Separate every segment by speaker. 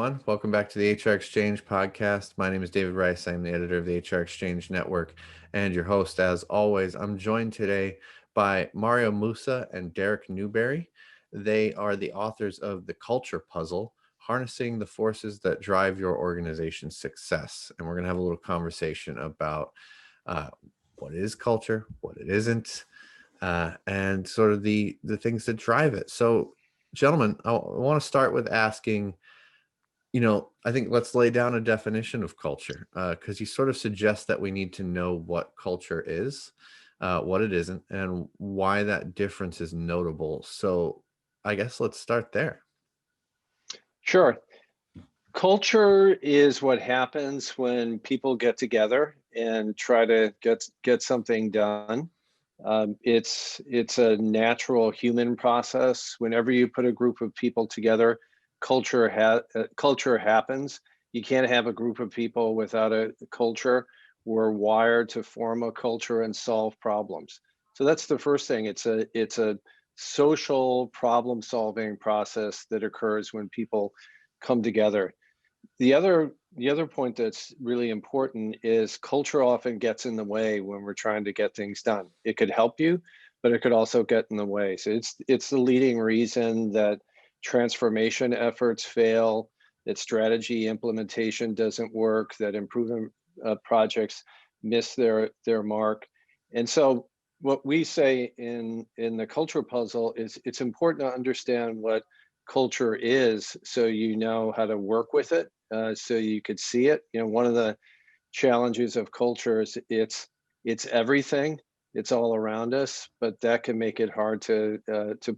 Speaker 1: everyone. Welcome back to the HR Exchange podcast. My name is David Rice. I'm the editor of the HR Exchange Network and your host. As always, I'm joined today by Mario Moussa and Derek Newberry. They are the authors of The Culture Puzzle, Harnessing the Forces That Drive Your Organization's Success. And we're going to have a little conversation about what is culture, what it isn't, and sort of the things that drive it. So, gentlemen, I want to start with asking, I think let's lay down a definition of culture, because you sort of suggest that we need to know what culture is, what it isn't, and why that difference is notable. So I guess let's start there.
Speaker 2: Sure. Culture is what happens when people get together and try to get something done. It's a natural human process. Whenever you put a group of people together, culture happens. You can't have a group of people without a culture. We're wired to form a culture and solve problems. So that's the first thing. It's a social problem-solving process that occurs when people come together. The other point that's really important is culture often gets in the way when we're trying to get things done. It could help you, but it could also get in the way. So it's the leading reason that transformation efforts fail, that strategy implementation doesn't work, that improvement projects miss their mark. And so what we say in the culture puzzle is it's important to understand what culture is so you know how to work with it, so you could see it. One of the challenges of culture is it's everything, it's all around us, but that can make it hard to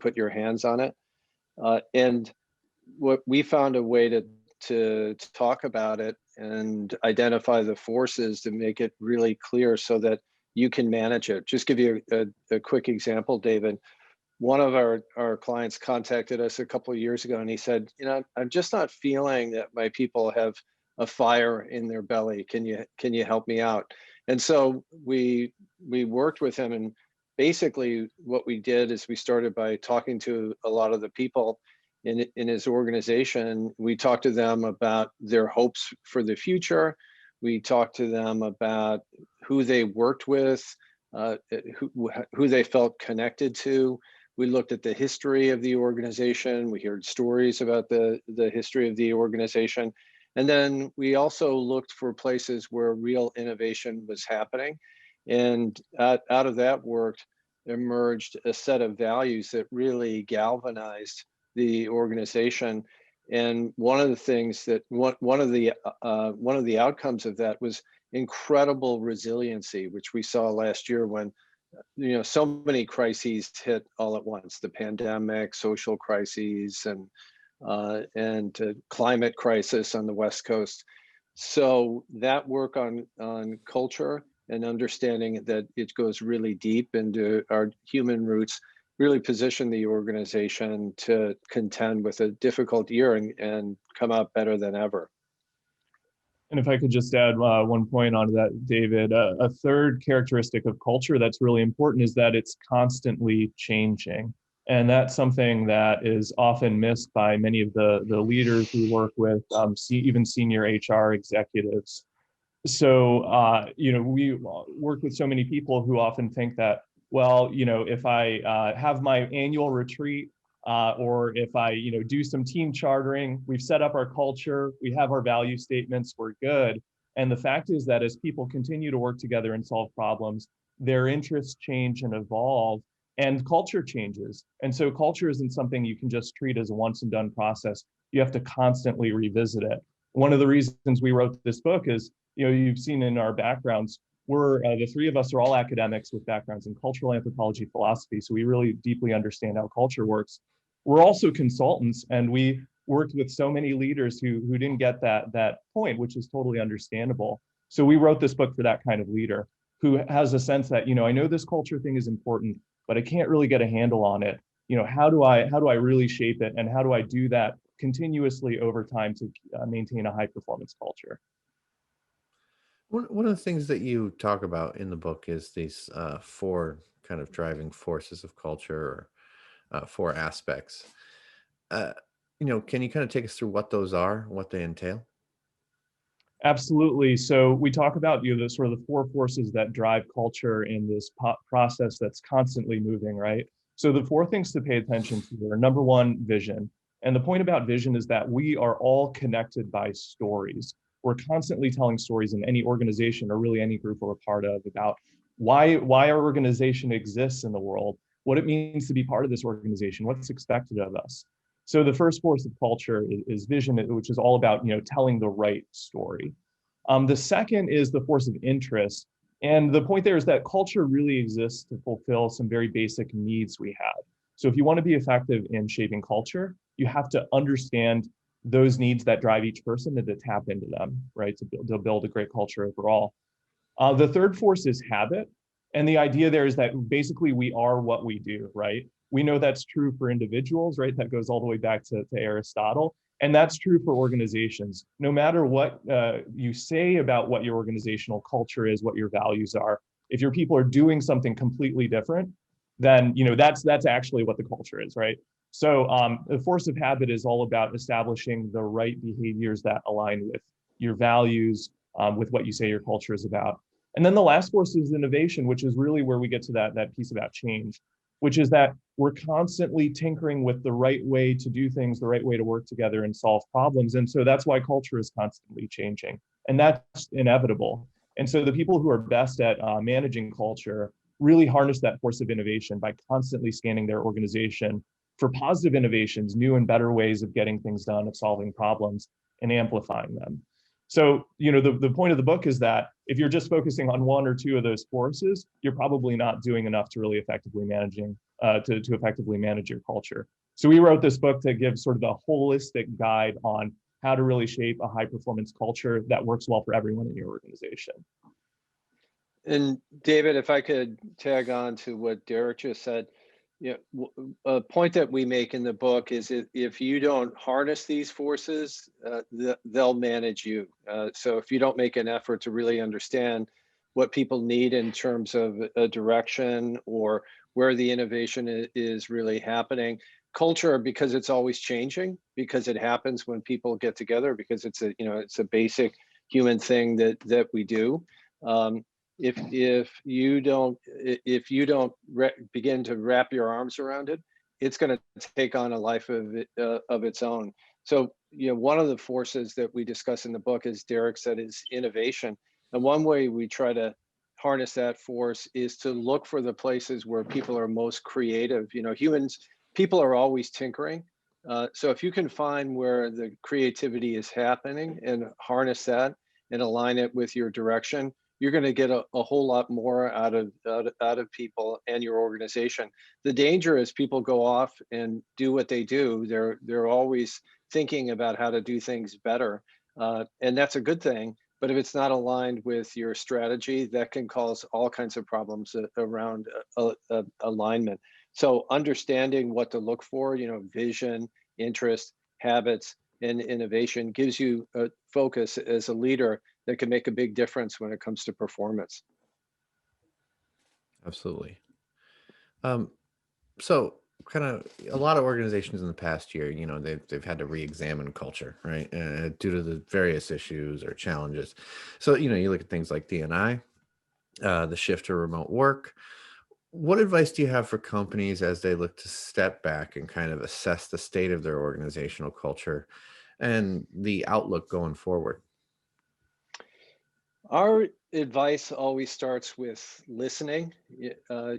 Speaker 2: put your hands on it. And what we found a way to talk about it and identify the forces to make it really clear so that you can manage it. Just give you a quick example, David. One of our clients contacted us a couple of years ago and he said, I'm just not feeling that my people have a fire in their belly. Can you help me out? And so we worked with him, and basically what we did is we started by talking to a lot of the people in his organization. We talked to them about their hopes for the future. We talked to them about who they worked with, who they felt connected to. We looked at the history of the organization. We heard stories about the history of the organization. And then we also looked for places where real innovation was happening. And out of that work emerged a set of values that really galvanized the organization. And one of the things that one of the outcomes of that was incredible resiliency, which we saw last year when so many crises hit all at once: the pandemic, social crises, and climate crisis on the West Coast. So that work on culture and understanding that it goes really deep into our human roots really position the organization to contend with a difficult year and come out better than ever.
Speaker 3: And if I could just add one point onto that, David, a third characteristic of culture that's really important is that it's constantly changing. And that's something that is often missed by many of the leaders we work with, even senior HR executives. So, we work with so many people who often think that, well, if I have my annual retreat, or if I, do some team chartering, we've set up our culture, we have our value statements, we're good. And the fact is that as people continue to work together and solve problems, their interests change and evolve, and culture changes. And so culture isn't something you can just treat as a once and done process. You have to constantly revisit it. One of the reasons we wrote this book is, you've seen in our backgrounds, we're the three of us are all academics with backgrounds in cultural anthropology, philosophy. So we really deeply understand how culture works. We're also consultants, and we worked with so many leaders who didn't get that point, which is totally understandable. So we wrote this book for that kind of leader who has a sense that, I know this culture thing is important, but I can't really get a handle on it. How do I really shape it, and how do I do that continuously over time to maintain a high performance culture?
Speaker 1: One of the things that you talk about in the book is these four kind of driving forces of culture, or four aspects. can you kind of take us through what those are, what they entail?
Speaker 3: Absolutely. So we talk about the sort of the four forces that drive culture in this process that's constantly moving, right? So the four things to pay attention to are number one, vision. And the point about vision is that we are all connected by stories. We're constantly telling stories in any organization or really any group we're a part of about why our organization exists in the world, what it means to be part of this organization, what's expected of us. So the first force of culture is vision, which is all about telling the right story. The second is the force of interest, and the point there is that culture really exists to fulfill some very basic needs we have. So if you want to be effective in shaping culture, you have to understand those needs that drive each person and to tap into them, right? To build a great culture overall. The third force is habit. And the idea there is that basically we are what we do, right? We know that's true for individuals, right? That goes all the way back to Aristotle. And that's true for organizations. No matter what you say about what your organizational culture is, what your values are, if your people are doing something completely different, then that's actually what the culture is, right? So the force of habit is all about establishing the right behaviors that align with your values, with what you say your culture is about. And then the last force is innovation, which is really where we get to that piece about change, which is that we're constantly tinkering with the right way to do things, the right way to work together and solve problems. And so that's why culture is constantly changing. And that's inevitable. And so the people who are best at managing culture really harness that force of innovation by constantly scanning their organization for positive innovations, new and better ways of getting things done, of solving problems and amplifying them. So, the point of the book is that if you're just focusing on one or two of those forces, you're probably not doing enough to really effectively to effectively manage your culture. So we wrote this book to give sort of a holistic guide on how to really shape a high performance culture that works well for everyone in your organization.
Speaker 2: And David, if I could tag on to what Derek just said, a point that we make in the book is if you don't harness these forces, they'll manage you. So if you don't make an effort to really understand what people need in terms of a direction or where the innovation is really happening, culture, because it's always changing, because it happens when people get together, because it's a basic human thing that we do. If you don't begin to wrap your arms around it, it's going to take on a life of its own. So one of the forces that we discuss in the book, as Derek said, is innovation. And one way we try to harness that force is to look for the places where people are most creative. People are always tinkering. So if you can find where the creativity is happening and harness that and align it with your direction, you're going to get a whole lot more out of people and your organization. The danger is people go off and do what they do. They're always thinking about how to do things better, and that's a good thing. But if it's not aligned with your strategy, that can cause all kinds of problems around alignment. So understanding what to look for, vision, interest, habits, and innovation gives you a focus as a leader that can make a big difference when it comes to performance.
Speaker 1: Absolutely. Um, so kind of a lot of organizations in the past year, they've had to re-examine culture, right? Due to the various issues or challenges. So, you look at things like D&I, the shift to remote work. What advice do you have for companies as they look to step back and kind of assess the state of their organizational culture and the outlook going forward?
Speaker 2: Our advice always starts with listening.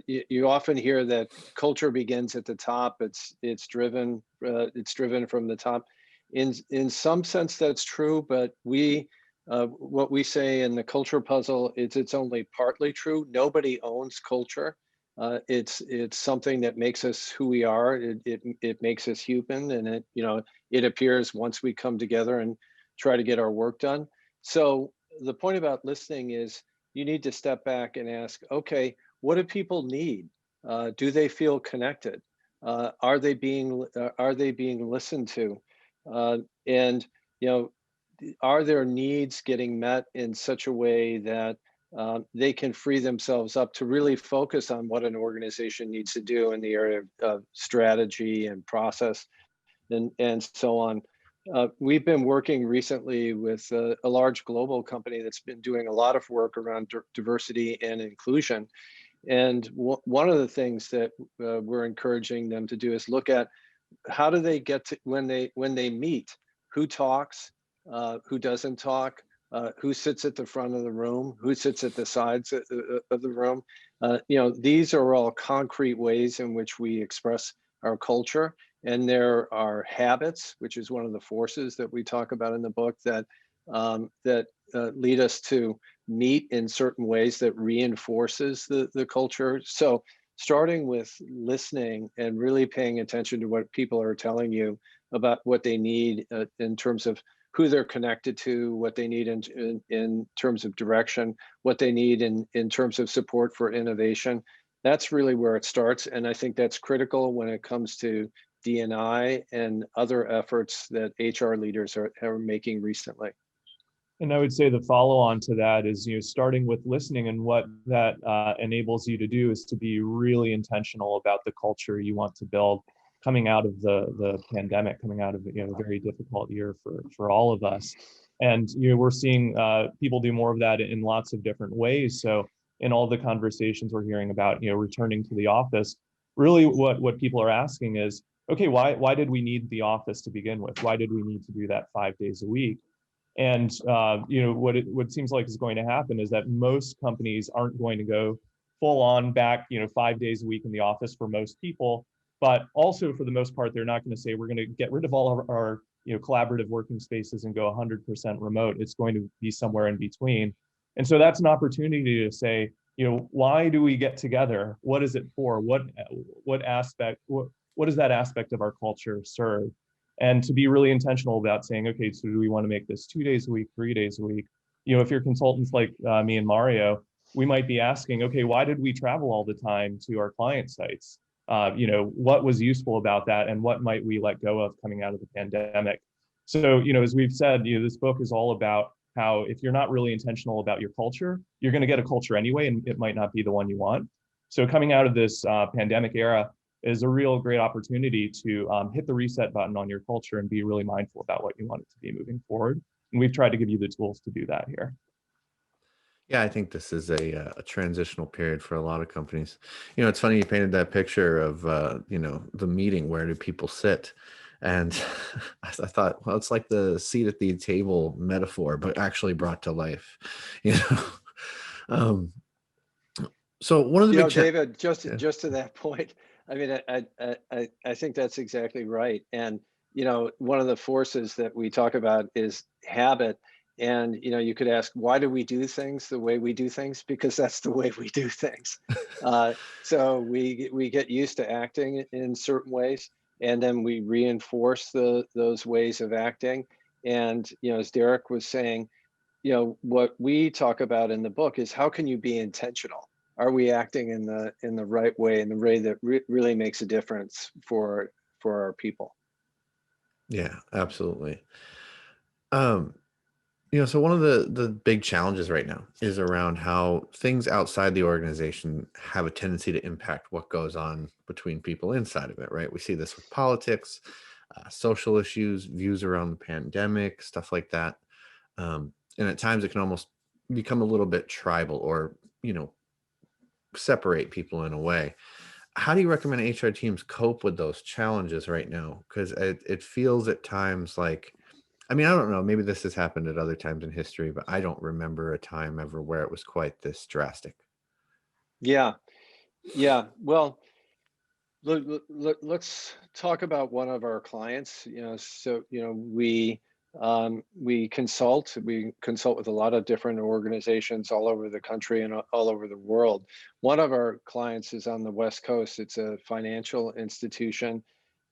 Speaker 2: You often hear that culture begins at the top. It's driven from the top. In some sense, that's true. But what we say in the culture puzzle is it's only partly true. Nobody owns culture. It's something that makes us who we are. It makes us human, and it appears once we come together and try to get our work done. So the point about listening is you need to step back and ask, okay, what do people need? Do they feel connected? Are they being listened to? And are their needs getting met in such a way that they can free themselves up to really focus on what an organization needs to do in the area of strategy and process and so on. We've been working recently with a large global company that's been doing a lot of work around diversity and inclusion. And one of the things that we're encouraging them to do is look at how do they get to when they meet, who talks, who doesn't talk, who sits at the front of the room, who sits at the sides of the room. These are all concrete ways in which we express our culture. And there are habits, which is one of the forces that we talk about in the book, that lead us to meet in certain ways that reinforces the culture. So starting with listening and really paying attention to what people are telling you about what they need in terms of who they're connected to, what they need in terms of direction, what they need in terms of support for innovation. That's really where it starts. And I think that's critical when it comes to D&I and other efforts that HR leaders are making recently.
Speaker 3: And I would say the follow on to that is, starting with listening, and what that enables you to do is to be really intentional about the culture you want to build coming out of the pandemic, coming out of a very difficult year for all of us. And we're seeing people do more of that in lots of different ways. So in all the conversations we're hearing about returning to the office, really what people are asking is, okay, why did we need the office to begin with? Why did we need to do that 5 days a week? And what seems like is going to happen is that most companies aren't going to go full on back 5 days a week in the office for most people, but also for the most part they're not going to say we're going to get rid of all of our collaborative working spaces and go 100% remote. It's going to be somewhere in between. And so that's an opportunity to say, why do we get together? What is it for? What does that aspect of our culture serve? And to be really intentional about saying, okay, so do we want to make this 2 days a week, 3 days a week? If you're consultants like me and Mario, we might be asking, okay, why did we travel all the time to our client sites? What was useful about that, and what might we let go of coming out of the pandemic? So, as we've said, this book is all about how if you're not really intentional about your culture, you're going to get a culture anyway, and it might not be the one you want. So coming out of this pandemic era is a real great opportunity to hit the reset button on your culture and be really mindful about what you want it to be moving forward. And we've tried to give you the tools to do that here.
Speaker 1: Yeah, I think this is a transitional period for a lot of companies. It's funny you painted that picture of the meeting. Where do people sit? And I thought, well, it's like the seat at the table metaphor, but actually brought to life. um, so one of the big
Speaker 2: David, just to that point, I mean, I think that's exactly right. And one of the forces that we talk about is habit. And you could ask, why do we do things the way we do things? Because that's the way we do things. So we get used to acting in certain ways, and then we reinforce those ways of acting. And as Derek was saying, what we talk about in the book is how can you be intentional? Are we acting in the right way, in the way that really makes a difference for our people?
Speaker 1: Yeah, absolutely. So one of the big challenges right now is around how things outside the organization have a tendency to impact what goes on between people inside of it, right? We see this with politics, social issues, views around the pandemic, stuff like that. And at times it can almost become a little bit tribal, or, separate people in a way. How do you recommend HR teams cope with those challenges right now? Because it feels at times like, I mean, I don't know, maybe this has happened at other times in history, but I don't remember a time ever where it was quite this drastic.
Speaker 2: Yeah, yeah. Well, let's talk about one of our clients. So we consult with a lot of different organizations all over the country and all over the world. One of our clients is on the West Coast. It's a financial institution,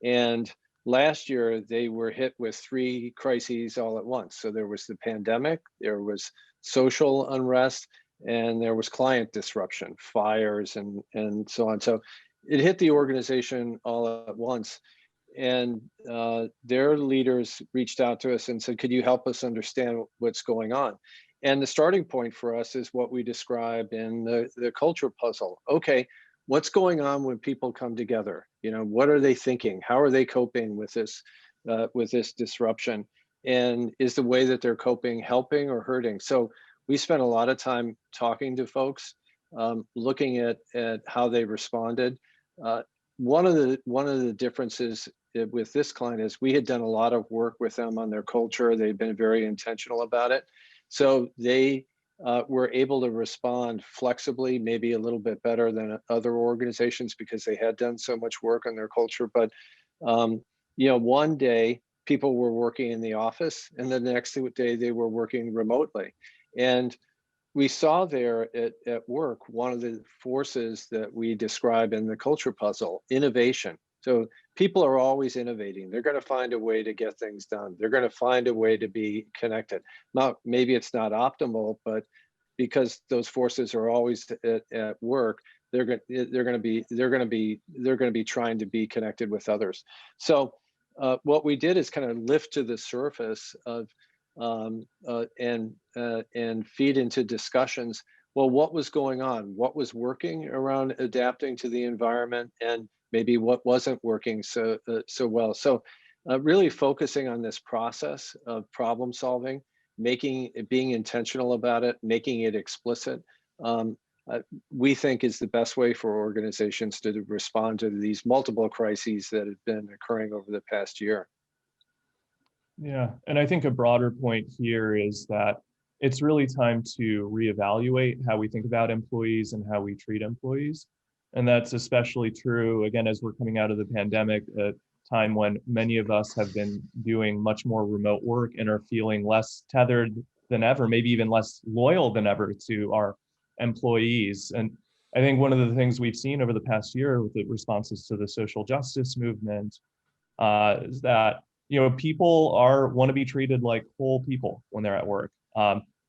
Speaker 2: and last year they were hit with 3 crises all at once. So there was the pandemic, there was social unrest, and there was client disruption, fires, and so on. So it hit the organization all at once. And their leaders reached out to us and said, could you help us understand what's going on? And the starting point for us is what we describe in the culture puzzle. Okay, what's going on when people come together? What are they thinking? How are they coping with this with this disruption, and is the way that they're coping helping or hurting? So we spent a lot of time talking to folks, looking at how they responded. Uh, one of the differences with this client is we had done a lot of work with them on their culture. They've been very intentional about it, so they were able to respond flexibly, maybe a little bit better than other organizations because they had done so much work on their culture. But um, one day people were working in the office, and the next day they were working remotely, and we saw there at work one of the forces that we describe in the culture puzzle: innovation. So people are always innovating. They're going to find a way to get things done. They're going to find a way to be connected. Now, maybe it's not optimal, but because those forces are always at work, they're going to be trying to be connected with others. So what we did is kind of lift to the surface of and feed into discussions. Well, what was going on? What was working around adapting to the environment, and maybe what wasn't working so well? So, really focusing on this process of problem solving, being intentional about it, making it explicit. Um, we think is the best way for organizations to respond to these multiple crises that have been occurring over the past year.
Speaker 3: Yeah, and I think a broader point here is that it's really time to reevaluate how we think about employees and how we treat employees. And that's especially true, again, as we're coming out of the pandemic, a time when many of us have been doing much more remote work and are feeling less tethered than ever, maybe even less loyal than ever to our employees. And I think one of the things we've seen over the past year with the responses to the social justice movement is that people want to be treated like whole people when they're at work.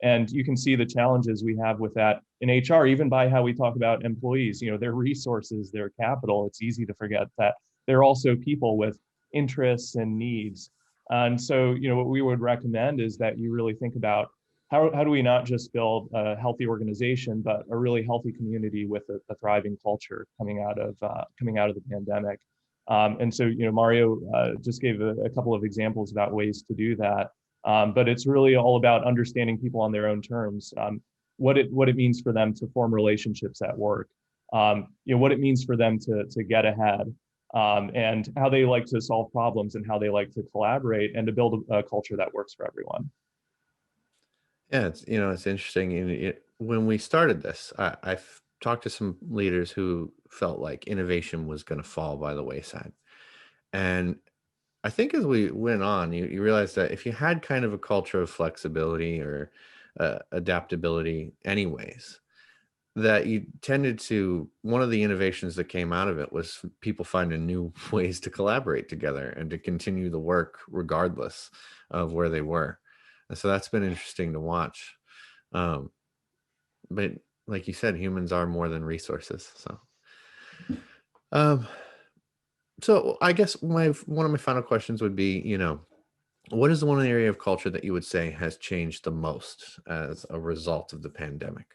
Speaker 3: And you can see the challenges we have with that in HR, even by how we talk about employees. Their resources, their capital. It's easy to forget that they're also people with interests and needs. And so, what we would recommend is that you really think about how do we not just build a healthy organization, but a really healthy community with a thriving culture coming out of the pandemic. And so, Mario just gave a couple of examples about ways to do that. But it's really all about understanding people on their own terms, what it means for them to form relationships at work, what it means for them to get ahead, and how they like to solve problems and how they like to collaborate and to build a culture that works for everyone.
Speaker 1: Yeah, it's interesting. When we started this, I've talked to some leaders who felt like innovation was going to fall by the wayside, and I think as we went on, you realize that if you had kind of a culture of flexibility or adaptability, anyways, that you tended to one of the innovations that came out of it was people finding new ways to collaborate together and to continue the work regardless of where they were. And so that's been interesting to watch. Um, but like you said, humans are more than resources. Um, so I guess one of my final questions would be, what is the one area of culture that you would say has changed the most as a result of the pandemic?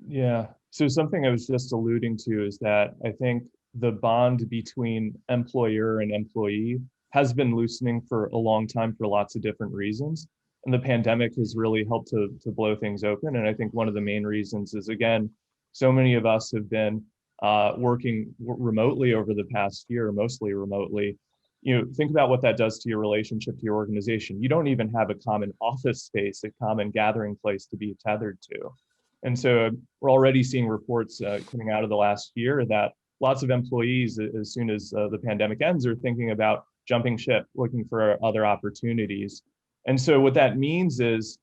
Speaker 3: Yeah. So something I was just alluding to is that I think the bond between employer and employee has been loosening for a long time for lots of different reasons. And the pandemic has really helped to blow things open. And I think one of the main reasons is, again, so many of us have been working remotely over the past year, mostly remotely. Think about what that does to your relationship to your organization. You don't even have a common office space, a common gathering place to be tethered to. And so we're already seeing reports coming out of the last year that lots of employees, as soon as the pandemic ends, are thinking about jumping ship, looking for other opportunities. And so what that means is,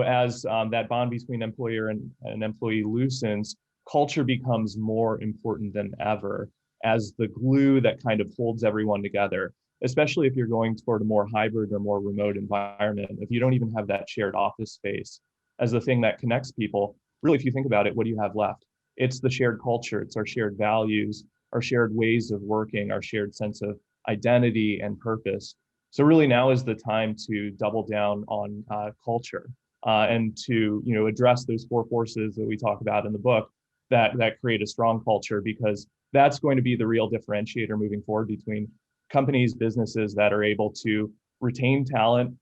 Speaker 3: as that bond between employer and employee loosens, culture becomes more important than ever as the glue that kind of holds everyone together, especially if you're going toward a more hybrid or more remote environment. If you don't even have that shared office space as the thing that connects people, really, if you think about it, what do you have left? It's the shared culture, it's our shared values, our shared ways of working, our shared sense of identity and purpose. So really now is the time to double down on culture and to address those four forces that we talk about in the book that create a strong culture, because that's going to be the real differentiator moving forward between companies, businesses that are able to retain talent,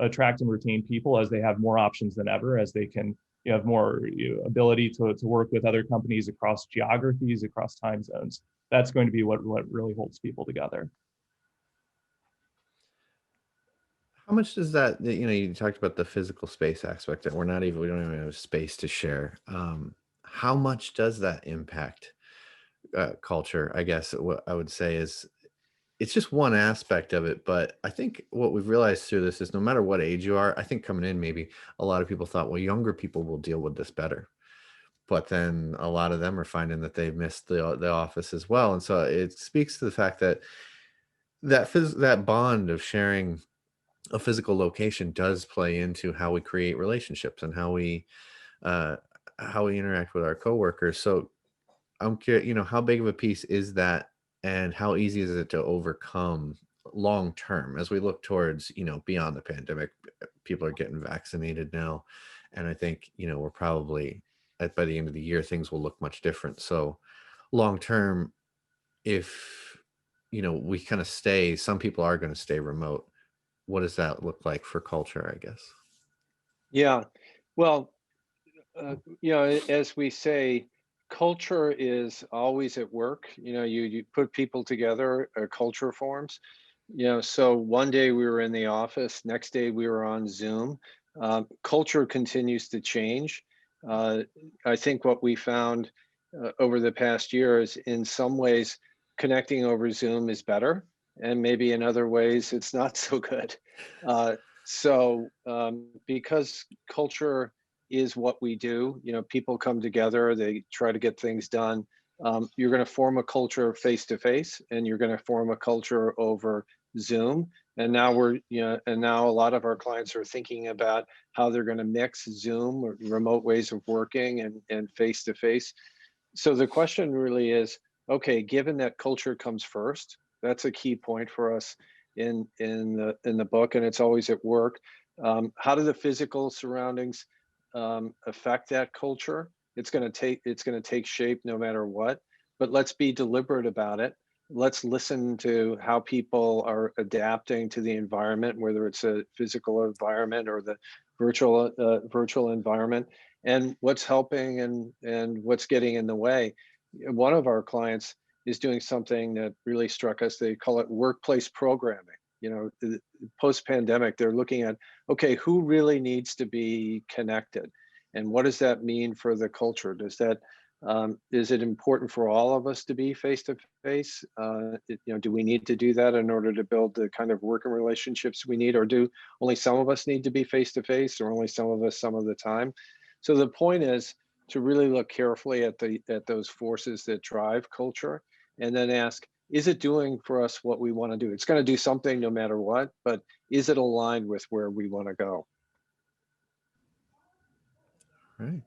Speaker 3: attract and retain people as they have more options than ever, as they can have more ability to work with other companies across geographies, across time zones. That's going to be what really holds people together.
Speaker 1: How much does that, you talked about the physical space aspect that we don't even have space to share. How much does that impact culture? I guess what I would say is it's just one aspect of it, but I think what we've realized through this is no matter what age you are, I think coming in, maybe a lot of people thought, well, younger people will deal with this better. But then a lot of them are finding that they've missed the office as well. And so it speaks to the fact that that bond of sharing a physical location does play into how we create relationships and uh, how we interact with our coworkers. So I'm curious, how big of a piece is that, and how easy is it to overcome long term as we look towards, beyond the pandemic? People are getting vaccinated now, and I think, we're probably by the end of the year things will look much different. So long term, if we kind of stay, some people are going to stay remote. What does that look like for culture, I guess?
Speaker 2: Yeah. Well, as we say, culture is always at work. You put people together, a culture forms. So one day we were in the office, next day we were on Zoom. Culture continues to change. Uh, I think what we found over the past year is, in some ways, connecting over Zoom is better, and maybe in other ways it's not so good. Uh, because culture is what we do. People come together, they try to get things done. You're going to form a culture face to face, and you're going to form a culture over Zoom. And now a lot of our clients are thinking about how they're going to mix Zoom or remote ways of working and face to face. So the question really is, okay, given that culture comes first, that's a key point for us in the book, and it's always at work. How do the physical surroundings affect that culture? It's going to take shape no matter what. But let's be deliberate about it. Let's listen to how people are adapting to the environment, whether it's a physical environment or the virtual environment, and what's helping and what's getting in the way. One of our clients is doing something that really struck us. They call it workplace programming. Post pandemic, they're looking at, okay, who really needs to be connected, and what does that mean for the culture? Is it important for all of us to be face to face? Do we need to do that in order to build the kind of working relationships we need, or do only some of us need to be face to face, or only some of us some of the time? So the point is to really look carefully at those forces that drive culture, and then ask, is it doing for us what we want to do? It's going to do something no matter what, but is it aligned with where we want to go?
Speaker 1: Right.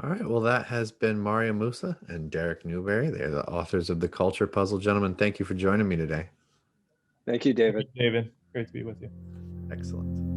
Speaker 1: All right. Well, that has been Mario Musa and Derek Newberry. They're the authors of The Culture Puzzle. Gentlemen, thank you for joining me today.
Speaker 2: Thank you, David.
Speaker 3: David, great to be with you.
Speaker 1: Excellent.